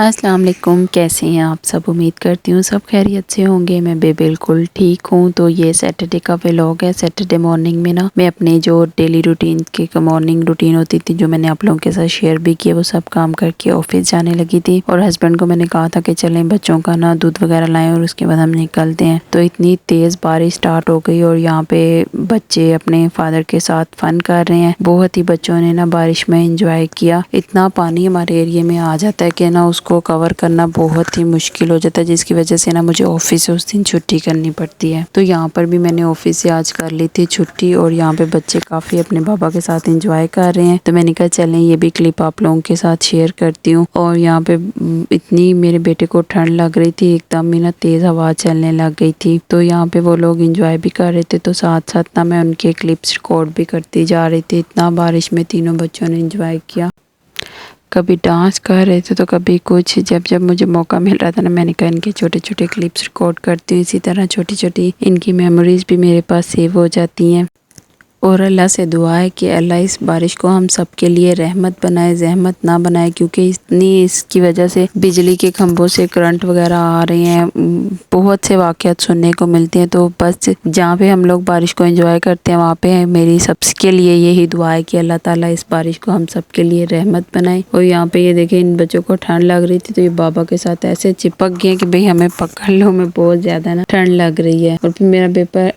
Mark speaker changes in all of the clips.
Speaker 1: अस्सलाम वालेकुम, कैसे हैं आप सब। उम्मीद करती हूँ सब खैरियत से होंगे। मैं भी बिल्कुल ठीक हूँ। तो ये सैटरडे का व्लॉग है। सैटरडे मॉर्निंग में ना मैं अपने जो डेली रूटीन की मॉर्निंग रूटीन होती थी जो मैंने आप लोगों के साथ शेयर भी किया, वो सब काम करके ऑफिस जाने लगी थी। और हस्बैंड को मैंने कहा था कि चलें बच्चों का ना दूध वगैरह लाएं और उसके बाद हम निकलते हैं। तो इतनी तेज़ बारिश स्टार्ट हो गई और यहाँ पे बच्चे अपने फादर के साथ फन कर रहे हैं। बहुत ही बच्चों ने ना बारिश में इंजॉय किया। इतना पानी हमारे एरिया में आ जाता है कि ना उसको कवर करना बहुत ही मुश्किल हो जाता है, जिसकी वजह से ना मुझे ऑफिस से उस दिन छुट्टी करनी पड़ती है। तो यहाँ पर भी मैंने ऑफिस से आज कर ली थी छुट्टी और यहाँ पे बच्चे काफ़ी अपने बाबा के साथ एंजॉय कर रहे हैं। तो मैंने कहा चलें ये भी क्लिप आप लोगों के साथ शेयर करती हूँ। और यहाँ पे इतनी मेरे बेटे को ठंड लग रही थी, एकदम ही ना तेज़ हवा चलने लग गई थी। तो यहाँ पे वो लोग इंजॉय भी कर रहे थे, तो साथ साथ ना मैं उनके क्लिप्स रिकॉर्ड भी करती जा रही थी। इतना बारिश में तीनों बच्चों ने इंजॉय किया, कभी डांस कर रहे थे तो कभी कुछ। जब जब मुझे मौका मिल रहा था ना, मैंने कहा इनके छोटे छोटे क्लिप्स रिकॉर्ड करती हूँ। इसी तरह छोटी छोटी इनकी मेमोरीज भी मेरे पास सेव हो जाती हैं। और अल्लाह से दुआ है कि अल्लाह इस बारिश को हम सब के लिए रहमत बनाए, जहमत ना बनाए, क्योंकि इतनी इसकी वजह से बिजली के खंभों से करंट वगैरह आ रहे हैं। बहुत से वाक़यात सुनने को मिलते हैं। तो बस जहाँ पे हम लोग बारिश को एंजॉय करते हैं वहाँ पे मेरी सबके लिए यही दुआ है कि अल्लाह ताला इस बारिश को हम सब के लिए रहमत बनाए। और यहाँ पे ये देखें, इन बच्चों को ठंड लग रही थी तो ये बाबा के साथ ऐसे चिपक गए कि भाई हमें पकड़ लो, हमें बहुत ज़्यादा ना ठंड लग रही है। और फिर मेरा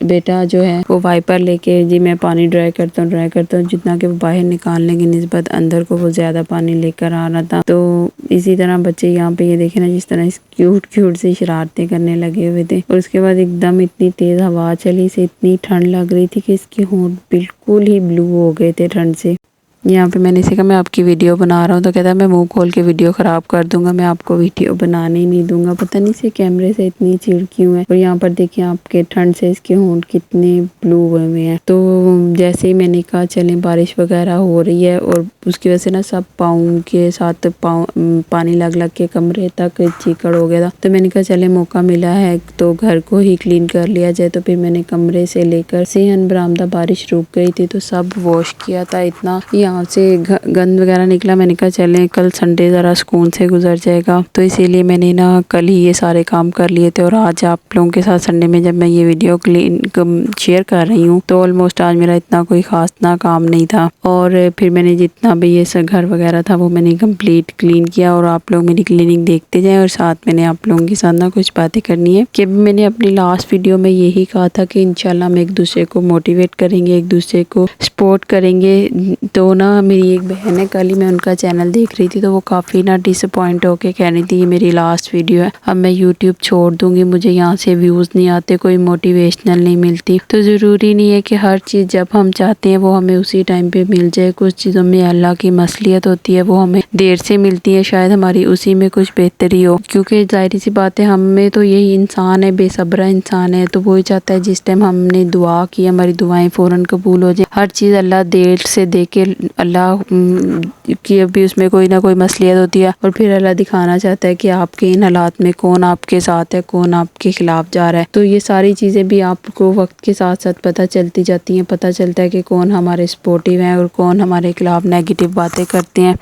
Speaker 1: बेटा जो है वो वाइपर लेके जी मैं पानी ड्राई करता हूँ जितना कि वो बाहर निकालने की निस्बत अंदर को वो ज़्यादा पानी लेकर आ रहा था। तो इसी तरह बच्चे यहाँ पे ये देखे ना, जिस तरह क्यूट क्यूट से शरारतें करने लगे हुए थे। और उसके बाद एकदम इतनी तेज़ हवा चली से इतनी ठंड लग रही थी कि इसके होंठ बिल्कुल ही ब्लू हो गए थे ठंड से। यहाँ पे मैंने इसे कहा मैं आपकी वीडियो बना रहा हूँ, तो कहता है मैं मुंह खोल के वीडियो ख़राब कर दूंगा, मैं आपको वीडियो बनाने ही नहीं दूंगा। पता नहीं से कैमरे से इतनी चिढ़ क्यों है। और यहाँ पर देखिए आपके ठंड से इसके होंठ कितने ब्लू हुए हुए हैं। तो जैसे ही मैंने कहा चलें बारिश वगैरह हो रही है और उसकी वजह से ना सब पाँव के साथ पानी लग लग के कमरे तक चीकड़ हो गया था। तो मैंने कहा चले मौका मिला है तो घर को ही क्लीन कर लिया जाए। तो फिर मैंने कमरे से लेकर सेहन बरामदा, बारिश रुक गई थी तो सब वॉश किया था। इतना यहाँ से गंद वगैरह निकला। मैंने कहा चलें कल संडे ज़रा सुकून से गुजर जाएगा, तो इसीलिए मैंने ना कल ही ये सारे काम कर लिए थे। और आज आप लोगों के साथ संडे में जब मैं ये वीडियो शेयर कर रही हूँ तो ऑलमोस्ट आज मेरा इतना कोई ख़ास ना काम नहीं था। और फिर मैंने जितना भी ये सब घर वगैरह था वो मैंने कंप्लीट क्लीन किया। और आप लोग मेरी क्लीनिंग देखते जाएँ। और साथ मैंने आप लोगों के साथ ना कुछ बातें करनी है कि मैंने अपनी लास्ट वीडियो में यही कहा था कि इंशाल्लाह हम एक दूसरे को मोटिवेट करेंगे, एक दूसरे को सपोर्ट करेंगे। तो ना मेरी एक बहन है, कल ही मैं उनका चैनल देख रही थी तो वो काफ़ी ना डिसअपॉइंट होके कह रही थी ये मेरी लास्ट वीडियो है, अब मैं यूट्यूब छोड़ दूंगी, मुझे यहाँ से व्यूज़ नहीं आते, कोई मोटिवेशनल नहीं मिलती। तो ज़रूरी नहीं है कि हर चीज़ जब हम चाहते हैं वो हमें उसी टाइम पे मिल जाए। कुछ चीज़ों में अल्लाह की मसलियत होती है, वो हमें देर से मिलती है, शायद हमारी उसी में कुछ बेहतरी हो। क्योंकि जाहिर सी बात है हमें तो यही इंसान है, बेसब्रा इंसान है, तो वही चाहता है जिस टाइम हमने दुआ की हमारी दुआएं फ़ौरन कबूल हो जाए। हर चीज़ अल्लाह देर से दे के अल्लाह की अभी उसमें कोई ना कोई मसलियत होती है। और फिर अल्लाह दिखाना चाहता है कि आपके इन हालात में कौन आपके साथ है, कौन आपके खिलाफ जा रहा है। तो ये सारी चीज़ें भी आपको वक्त के साथ साथ पता चलती जाती हैं। पता चलता है कि कौन हमारे सपोर्टिव हैं और कौन हमारे खिलाफ नेगेटिव बातें करते हैं।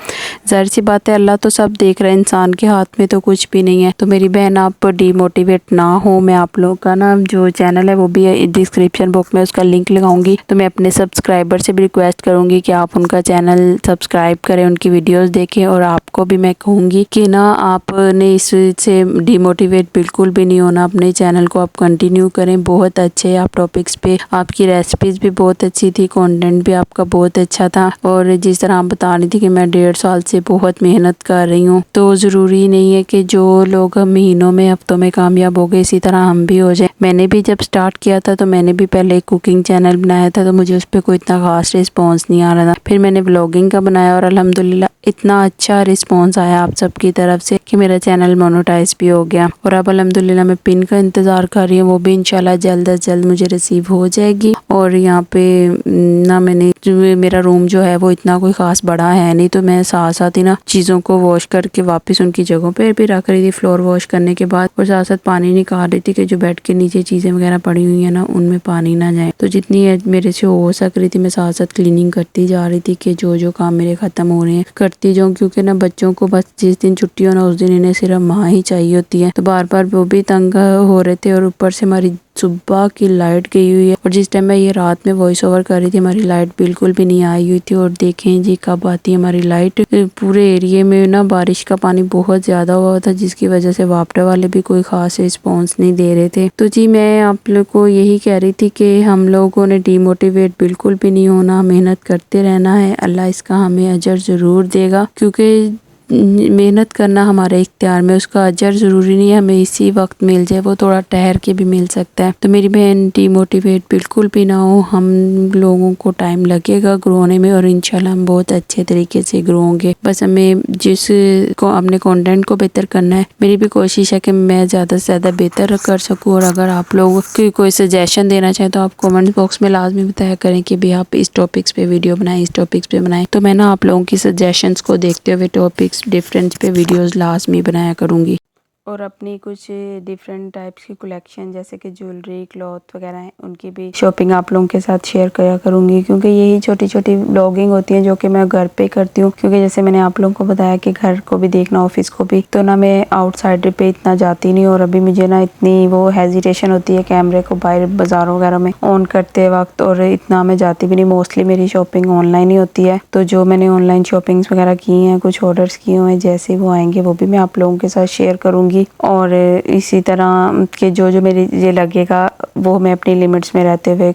Speaker 1: ज़ाहिर सी बात है अल्लाह तो सब देख रहा है, इंसान के हाथ में तो कुछ भी नहीं है। तो मेरी बहन आप डीमोटिवेट ना हो। मैं आप लोग का ना जो चैनल है वो भी डिस्क्रिप्शन बॉक्स में उसका लिंक लगाऊंगी। तो मैं अपने सब्सक्राइबर से भी रिक्वेस्ट करूँगी कि आप उनका चैनल सब्सक्राइब करें, उनकी वीडियोस देखें। और आपको भी मैं कहूँगी कि ना आपने इससे डिमोटिवेट बिल्कुल भी नहीं होना, अपने चैनल को आप कंटिन्यू करें। बहुत अच्छे आप टॉपिक्स पे, आपकी रेसिपीज़ भी बहुत अच्छी थी, कंटेंट भी आपका बहुत अच्छा था। और जिस तरह आप बता रही थी कि मैं 1.5 साल से बहुत मेहनत कर रही हूँ, तो ज़रूरी नहीं है कि जो लोग महीनों में हफ्तों में कामयाब हो गए इसी तरह हम भी हो जाए। मैंने भी जब स्टार्ट किया था तो मैंने भी पहले एक कुकिंग चैनल बनाया था, तो मुझे उस पर कोई इतना ख़ास रिस्पॉन्स नहीं आ रहा था। फिर मैंने व्लॉगिंग का बनाया और अल्हम्दुलिल्लाह इतना अच्छा रिस्पॉन्स आया आप सबकी तरफ से कि मेरा चैनल मोनेटाइज भी हो गया। और अब अल्हम्दुलिल्लाह मैं पिन का इंतज़ार कर रही हूँ, वो भी इंशाल्लाह जल्द अज जल्द मुझे रिसीव हो जाएगी। और यहाँ पे ना मैंने मेरा रूम जो है वो इतना कोई ख़ास बड़ा है नहीं, तो मैं साथ साथ ही ना चीज़ों को वॉश करके वापस उनकी जगहों पर भी रख रही थी फ्लोर वॉश करने के बाद। और साथ साथ पानी निकाल रही थी कि जो बेड के नीचे चीज़ें वगैरह पड़ी हुई है ना उनमें पानी ना जाए। तो जितनी मेरे से हो सक रही थी मैं साथ साथ क्लीनिंग करती जा रही थी। थी कि जो काम मेरे ख़त्म हो रहे हैं करती जाऊँ, क्योंकि ना बच्चों को बस जिस दिन छुट्टी हो ना उस दिन इन्हें सिर्फ माँ ही चाहिए होती है। तो बार बार वो भी तंग हो रहे थे और ऊपर से हमारी सुबह की लाइट गई हुई है और जिस टाइम मैं ये रात में वॉइस ओवर कर रही थी हमारी लाइट बिल्कुल भी नहीं आई हुई थी। और देखें जी कब आती है हमारी लाइट। पूरे एरिए में ना बारिश का पानी बहुत ज़्यादा हुआ था जिसकी वजह से वापडा वाले भी कोई ख़ास रिस्पॉन्स नहीं दे रहे थे। तो जी मैं आप लोग को यही कह रही थी कि हम लोगों ने डीमोटिवेट बिल्कुल भी नहीं होना, मेहनत करते रहना है। अल्लाह इसका हमें अजर ज़रूर देगा, क्योंकि मेहनत करना हमारे इख्तियार में, उसका अजर ज़रूरी नहीं है हमें इसी वक्त मिल जाए, वो थोड़ा ठहर के भी मिल सकता है। तो मेरी बहन डीमोटिवेट बिल्कुल भी ना हो, हम लोगों को टाइम लगेगा ग्रो होने में और इंशाल्लाह हम बहुत अच्छे तरीके से ग्रो होंगे। बस हमें जिस को अपने कंटेंट को बेहतर करना है, मेरी भी कोशिश है कि मैं ज़्यादा से ज़्यादा बेहतर कर सकूँ। और अगर आप लोग कोई सजेशन देना चाहें तो आप कमेंट बॉक्स में लाजमी बताया करें कि भी आप इस टॉपिक्स पे वीडियो बनाएं, इस टॉपिक्स पे बनाएं। तो मैं ना आप लोगों की सजेशंस को देखते हुए टॉपिक्स डिफरेंट पे वीडियोस लाजमी बनाया करूँगी। और अपनी कुछ डिफरेंट टाइप्स की कलेक्शन जैसे कि ज्वेलरी, क्लॉथ वगैरह हैं, उनकी भी शॉपिंग आप लोगों के साथ शेयर किया करूँगी, क्योंकि यही छोटी छोटी व्लॉगिंग होती है जो कि मैं घर पे करती हूँ। क्योंकि जैसे मैंने आप लोगों को बताया कि घर को भी देखना, ऑफिस को भी, तो ना मैं आउटसाइड पे इतना जाती नहीं और अभी मुझे ना इतनी वो हेजिटेशन होती है कैमरे को बाहर बाज़ारों वगैरह में ऑन करते वक्त, और इतना मैं जाती भी नहीं। मोस्टली मेरी शॉपिंग ऑनलाइन ही होती है। तो जो मैंने ऑनलाइन शॉपिंग्स वगैरह की हैं, कुछ ऑर्डर्स किए हुए हैं, जैसे वो आएंगे वो भी मैं आप लोगों के साथ शेयर करूँगी। और इसी तरह के जो मेरी ये लगेगा वो मैं अपनी लिमिट्स में रहते हुए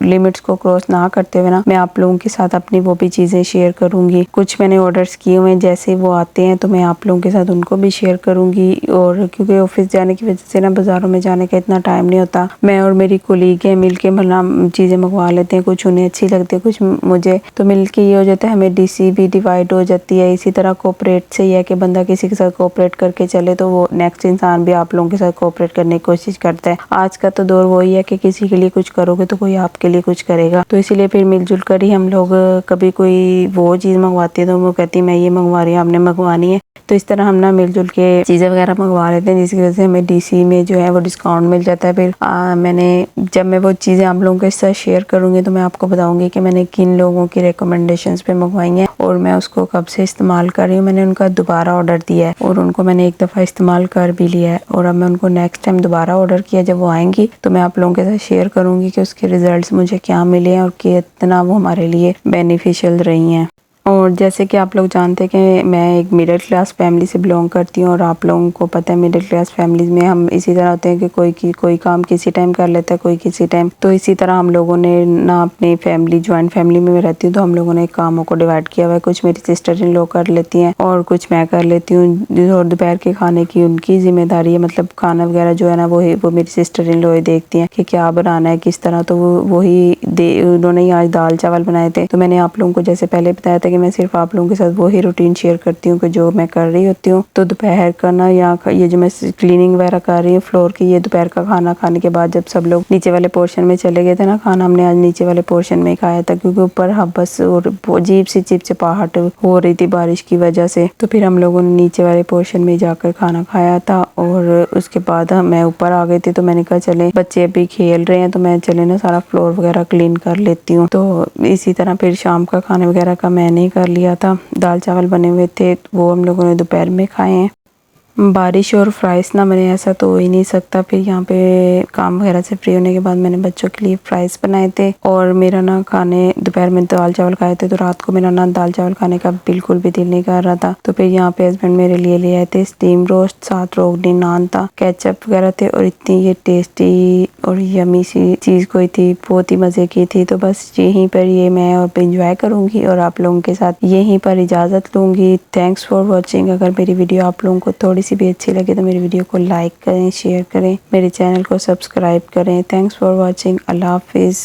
Speaker 1: लिमिट्स को क्रॉस ना करते हुए ना मैं आप लोगों के साथ अपनी वो भी चीज़ें शेयर करूँगी। कुछ मैंने ऑर्डर्स किए हुए हैं, जैसे वो आते हैं तो मैं आप लोगों के साथ उनको भी शेयर करूँगी। और क्योंकि ऑफिस जाने की वजह से ना बाज़ारों में जाने का इतना टाइम नहीं होता, मैं और मेरी कोलीग है मिल के मतलब चीज़ें मंगवा लेते हैं। कुछ उन्हें अच्छी लगती है, कुछ मुझे, तो मिल के ये हो जाता है, हमें डीसी भी डिवाइड हो जाती है। इसी तरह कोऑपरेट से ही है कि बंदा किसी के साथ कोऑपरेट करके चले तो वो नेक्स्ट इंसान भी आप लोगों के साथ कोऑपरेट करने की कोशिश करता है। आज का तो दौर वही है कि किसी के लिए कुछ करोगे तो कोई आपके लिए कुछ करेगा। तो इसीलिए फिर मिलजुल कर ही हम लोग कभी कोई वो चीज़ मंगवाते हैं तो वो कहती है मैं ये मंगवा रही हूँ, आपने मंगवानी है। तो इस तरह हम ना मिलजुल के चीज़ें वगैरह मंगवा लेते हैं, जिसकी वजह से हमें डीसी में जो है वो डिस्काउंट मिल जाता है। फिर जब मैं वो चीज़ें आप लोगों के साथ शेयर करूँगी तो मैं आपको बताऊँगी कि मैंने किन लोगों की रिकमेंडेशंस पे मंगवाई हैं और मैं उसको कब से इस्तेमाल कर रही हूँ। मैंने उनका दोबारा ऑर्डर दिया है और उनको मैंने एक दफ़ा इस्तेमाल कर भी लिया है और अब मैं उनको नेक्स्ट टाइम दोबारा ऑर्डर किया, जब वो आएंगी तो मैं आप लोगों के साथ शेयर करूँगी कि उसके रिजल्ट्स मुझे क्या मिले हैं और कितना वो हमारे लिए बेनिफिशियल रही हैं। और जैसे कि आप लोग जानते हैं कि मैं एक मिडिल क्लास फैमिली से बिलोंग करती हूँ और आप लोगों को पता है मिडिल क्लास फैमिलीज में हम इसी तरह होते हैं कि कोई काम किसी टाइम कर लेता है, कोई किसी टाइम। तो इसी तरह हम लोगों ने ना अपनी फैमिली, जॉइंट फैमिली में मैं रहती हूँ, तो हम लोगों ने कामों को डिवाइड किया हुआ है। कुछ मेरी सिस्टर इन लोग कर लेती हैं और कुछ मैं कर लेती हूँ। और दोपहर के खाने की उनकी जिम्मेदारी है, मतलब खाना वगैरह जो है ना वो मेरी सिस्टर इन लोग देखती हैं कि क्या बनाना है किस तरह। तो उन्होंने ही आज दाल चावल बनाए थे। तो मैंने आप लोगों को जैसे पहले बताया था कि मैं सिर्फ आप लोगों के साथ वही रूटीन शेयर करती हूँ कि जो मैं कर रही होती हूँ। तो दोपहर का ना ये जो मैं क्लीनिंग वगैरह कर रही हूँ फ्लोर की, ये दोपहर का खाना खाने के बाद जब सब लोग नीचे वाले पोर्शन में चले गए थे ना, खाना हमने आज नीचे वाले पोर्शन में खाया था, क्योंकि ऊपर हब्बस और अजीब सी चिपचिपाहट हो रही थी बारिश की वजह से। तो फिर हम लोगों ने नीचे वाले पोर्शन में जाकर खाना खाया था और उसके बाद मैं ऊपर आ गई थी। तो मैंने कहा चले बच्चे अभी खेल रहे हैं तो मैं चले ना सारा फ्लोर वगैरह क्लीन कर लेती हूँ। तो इसी तरह फिर शाम का खाने वगैरह का मैंने कर लिया था। दाल चावल बने हुए थे, वो हम लोगों ने दोपहर में खाए हैं। बारिश और फ्राइज़ ना मैंने ऐसा तो हो ही नहीं सकता। फिर यहाँ पे काम वगैरह से फ्री होने के बाद मैंने बच्चों के लिए फ्राइज़ बनाए थे और मेरा ना खाने दोपहर में दाल चावल खाए थे, तो रात को मेरा ना दाल चावल खाने का बिल्कुल भी दिल नहीं कर रहा था। तो फिर यहाँ पे हस्बैंड मेरे लिए ले आए थे स्टीम रोस्ट, साथ रोगनी नान था, केचप वगैरह थे और इतनी ये टेस्टी और यमी सी चीज़ कोई थी, बहुत ही मज़े की थी। तो बस यहीं पर ये मैं और इंजॉय करूँगी और आप लोगों के साथ यहीं पर इजाज़त लूँगी। Thanks for watching. अगर मेरी वीडियो आप लोगों को थोड़ी सी भी अच्छी लगे तो मेरी वीडियो को लाइक करें, शेयर करें, मेरे चैनल को सब्सक्राइब करें। Thanks for watching. अल्लाह हाफिज़।